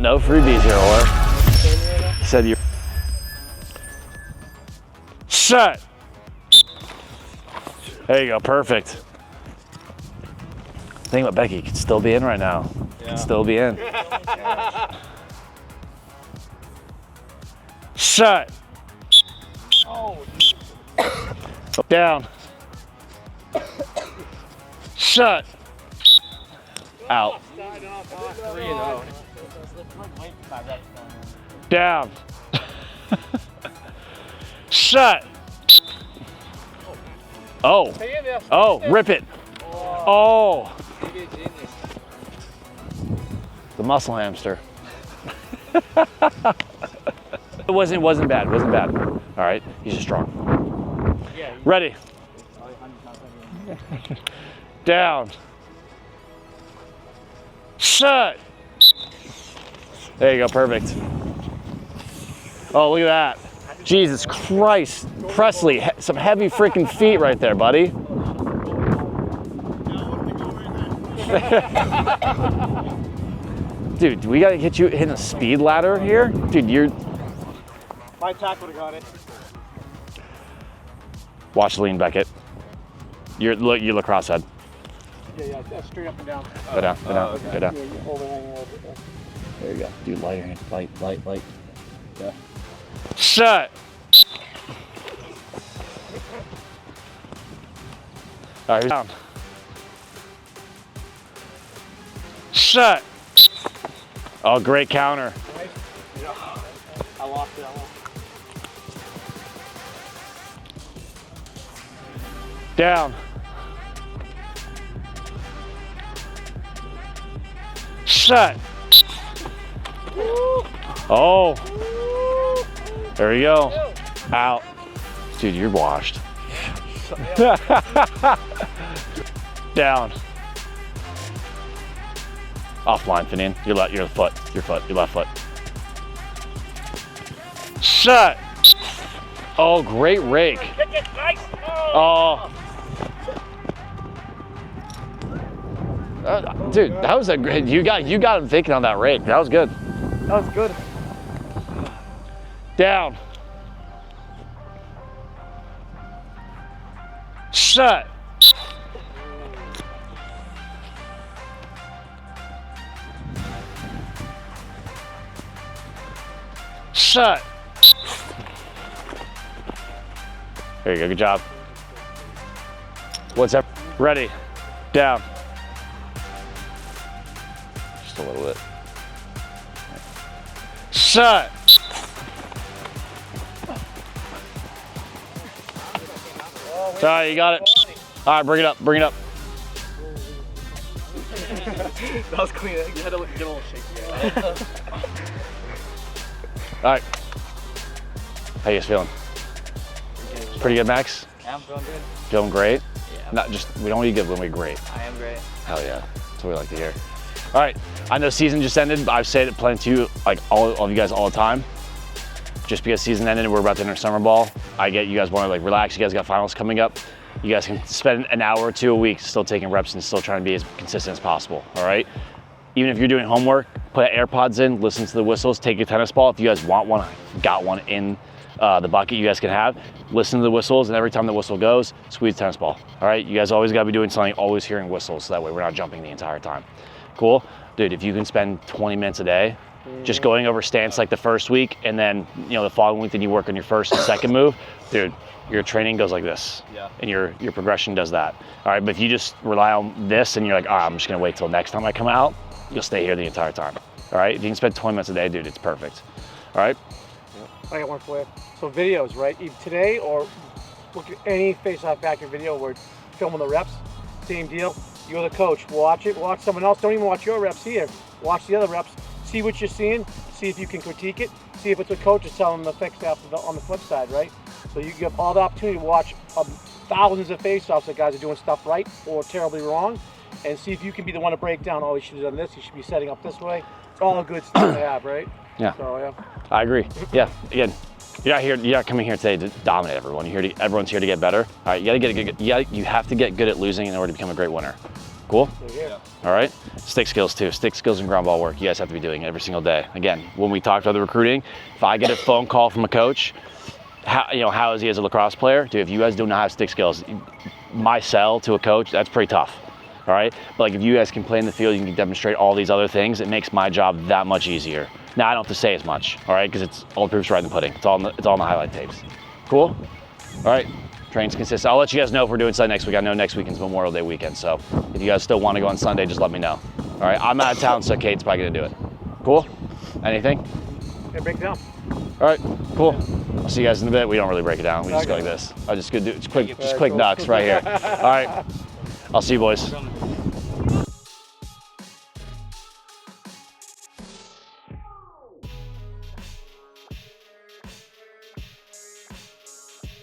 No freebies here, or said you. Shut. There you go. Perfect. Thing about Becky, could still be in right now. Yeah. Could still be in. Shut. Oh, Down. Shut. Out. 3-0. Down. Shut. Oh. Oh, rip it. Oh. The muscle hamster. It wasn't bad. Wasn't bad. All right, he's just strong. Ready. Down. Shut. There you go, perfect. Oh, look at that. Jesus Christ. Presley, some heavy freaking feet right there, buddy. Dude, we gotta get you hitting a speed ladder here? Dude, you're... My attack would have got it. Watch lean, Beckett. You're lacrosse head. Yeah, straight up and down. Go down, go down, go down. Yeah, you overhang a little bit there. There you go. Dude, lighter hand. Light. Yeah. Shut. All right, down. Shut. Oh, great counter. I lost it. Down. Shut. Oh. There we go. Out. Dude, you're washed. Down. Offline, Finian. Your left foot. Your left foot. Shut. Oh, great rake. Oh. Dude, that was a great. You got him thinking on that rake. That was good. That was good. Down. Shut. Shut. There you go. Good job. What's up? Ready. Down. Just a little bit. Shut. All right, you got it. All right, bring it up. Bring it up. That was clean. You had to get a little shaky. All right. How you guys feeling? Pretty good, Max? Yeah, I'm feeling good. Feeling great? Yeah. Not just, we don't need good when we're great. I am great. Hell yeah. That's what we like to hear. All right. I know season just ended, but I've said it plenty to you, like all of you guys all the time. Just because season ended and we're about to enter summer ball, I get you guys want to like relax. You guys got finals coming up. You guys can spend an hour or two a week still taking reps and still trying to be as consistent as possible, all right? Even if you're doing homework, put AirPods in, listen to the whistles, take your tennis ball. If you guys want one, got one in the bucket you guys can have. Listen to the whistles, and every time the whistle goes, squeeze the tennis ball, all right? You guys always gotta be doing something, always hearing whistles, so that way we're not jumping the entire time. Cool? Dude, if you can spend 20 minutes a day just going over stance like the first week, and then the following week then you work on your first and second move, dude, your training goes like this. Yeah. And your progression does that. All right, but if you just rely on this and you're like, I'm just gonna wait till next time I come out, you'll stay here the entire time. All right, if you can spend 20 minutes a day, dude, it's perfect. All right? I got one for you. So videos, right? Either today or look at any face-off factor video where it's filming the reps, same deal. You're the coach, watch it, watch someone else. Don't even watch your reps here. Watch the other reps, see what you're seeing, see if you can critique it, see if it's what coach is telling them to fix on the flip side, right? So you have all the opportunity to watch thousands of face-offs that guys are doing stuff right or terribly wrong, and see if you can be the one to break down, oh, you should have done this, you should be setting up this way. It's all good stuff to have, right? Yeah. So, yeah. I agree. Yeah, again, you're not coming here today to dominate everyone. Everyone's here to get better. All right, you have to get good at losing in order to become a great winner. Cool? Yeah. All right, stick skills too. Stick skills and ground ball work. You guys have to be doing it every single day. Again, when we talk about the recruiting, if I get a phone call from a coach, how is he as a lacrosse player? Dude, if you guys do not have stick skills, my sell to a coach, that's pretty tough. All right, but like if you guys can play in the field, you can demonstrate all these other things. It makes my job that much easier. Now I don't have to say as much. All right, because it's all the proof's right in the pudding. It's all in the highlight tapes. Cool. All right. Training's consistent. I'll let you guys know if we're doing Sunday next week. I know next weekend's Memorial Day weekend, so if you guys still want to go on Sunday, just let me know. All right, I'm out of town, so Kate's probably gonna do it. Cool? Anything? Yeah, break it down. All right, cool. I'll see you guys in a bit. We don't really break it down. We just go like this. I just go do it's quick, just quick ducks right here. All right, I'll see you boys.